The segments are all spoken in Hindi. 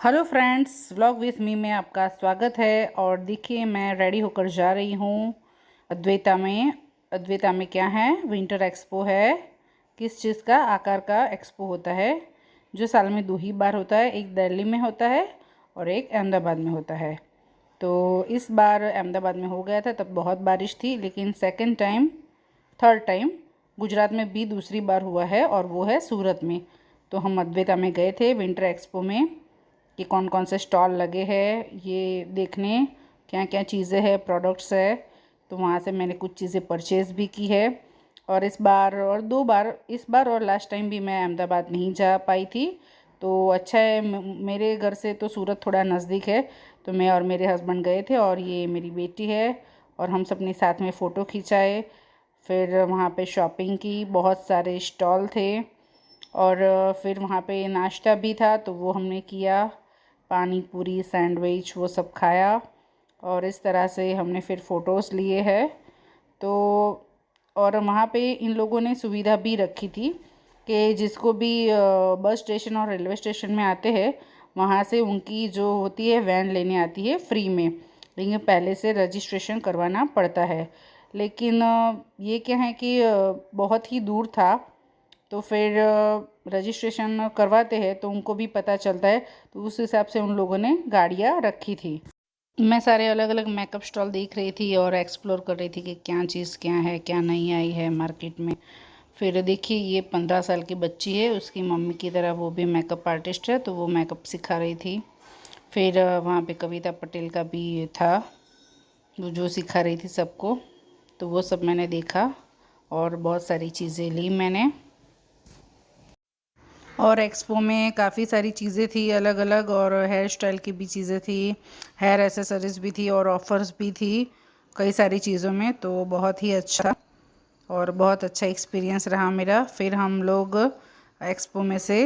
Hello friends, vlog with me में आपका स्वागत है। और देखिए, मैं रेडी होकर जा रही हूँ अद्वैता में। अद्वैता में क्या है, विंटर एक्सपो है। किस चीज़ का आकार का एक्सपो होता है, जो साल में 2 ही बार होता है। एक दिल्ली में होता है और एक अहमदाबाद में होता है। तो इस बार अहमदाबाद में हो गया था, तब बहुत बारिश थी। लेकिन थर्ड टाइम गुजरात में भी दूसरी बार हुआ है, और वो है सूरत में। तो हम अद्वैता में गए थे विंटर एक्सपो में कि कौन कौन से स्टॉल लगे हैं, ये देखने क्या क्या चीज़ें हैं, प्रोडक्ट्स है। तो वहाँ से मैंने कुछ चीज़ें परचेज़ भी की है। और इस बार और 2 बार, इस बार और लास्ट टाइम भी मैं अहमदाबाद नहीं जा पाई थी। तो अच्छा है, मेरे घर से तो सूरत थोड़ा नज़दीक है। तो मैं और मेरे हस्बैंड गए थे, और ये मेरी बेटी है, और हम सब ने साथ में फ़ोटो खिंचाए। फिर वहाँ पे शॉपिंग की, बहुत सारे स्टॉल थे। और फिर वहाँ पे नाश्ता भी था, तो वो हमने किया। पानी पूरी, सैंडविच, वो सब खाया। और इस तरह से हमने फिर फ़ोटोज़ लिए हैं। तो और वहाँ पे इन लोगों ने सुविधा भी रखी थी कि जिसको भी बस स्टेशन और रेलवे स्टेशन में आते हैं, वहाँ से उनकी जो होती है वैन लेने आती है फ्री में। लेकिन पहले से रजिस्ट्रेशन करवाना पड़ता है। लेकिन ये क्या है कि बहुत ही दूर था, तो फिर रजिस्ट्रेशन करवाते हैं तो उनको भी पता चलता है। तो उस हिसाब से उन लोगों ने गाड़ियाँ रखी थी। मैं सारे अलग अलग मेकअप स्टॉल देख रही थी और एक्सप्लोर कर रही थी कि क्या चीज़ क्या है, क्या नहीं आई है मार्केट में। फिर देखिए, ये 15 साल की बच्ची है, उसकी मम्मी की तरह वो भी मेकअप आर्टिस्ट है, तो वो मेकअप सिखा रही थी। फिर वहाँ पे कविता पटेल का भी था, वो जो सिखा रही थी सबको। तो वो सब मैंने देखा और बहुत सारी चीज़ें ली मैंने। और एक्सपो में काफ़ी सारी चीज़ें थी अलग अलग, और हेयर स्टाइल की भी चीज़ें थी, हेयर एसेसरीज भी थी, और ऑफ़र्स भी थी कई सारी चीज़ों में। तो बहुत ही अच्छा और बहुत अच्छा एक्सपीरियंस रहा मेरा। फिर हम लोग एक्सपो में से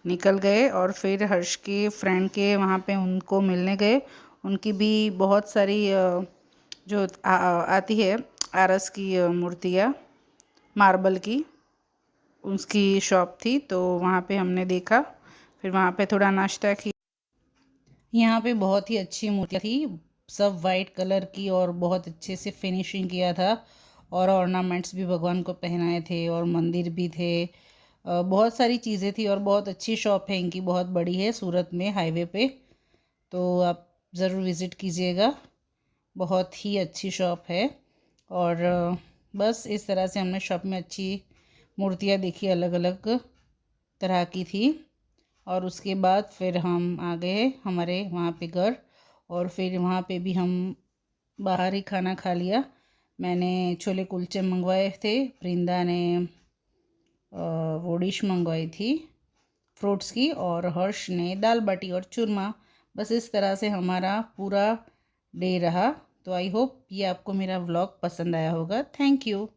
निकल गए और फिर हर्ष के फ्रेंड के वहाँ पे उनको मिलने गए। उनकी भी बहुत सारी जो आती है आरस की मूर्तियाँ, मार्बल की, उसकी शॉप थी। तो वहाँ पे हमने देखा, फिर वहाँ पे थोड़ा नाश्ता किया। यहाँ पे बहुत ही अच्छी मूर्तियाँ थी, सब वाइट कलर की, और बहुत अच्छे से फिनिशिंग किया था। और ऑर्नामेंट्स भी भगवान को पहनाए थे, और मंदिर भी थे। बहुत सारी चीज़ें थी, और बहुत अच्छी शॉप है इनकी, बहुत बड़ी है सूरत में हाईवे पे। तो आप ज़रूर विज़िट कीजिएगा, बहुत ही अच्छी शॉप है। और बस इस तरह से हमने शॉप में अच्छी मूर्तियाँ देखी, अलग अलग तरह की थी। और उसके बाद फिर हम आ गए हमारे वहाँ पे घर, और फिर वहाँ पे भी हम बाहर ही खाना खा लिया। मैंने छोले कुलचे मंगवाए थे, वृंदा ने वो डिश मंगवाई थी फ्रूट्स की, और हर्ष ने दाल बाटी और चूरमा। बस इस तरह से हमारा पूरा डे रहा। तो आई होप ये आपको मेरा व्लॉग पसंद आया होगा। Thank you.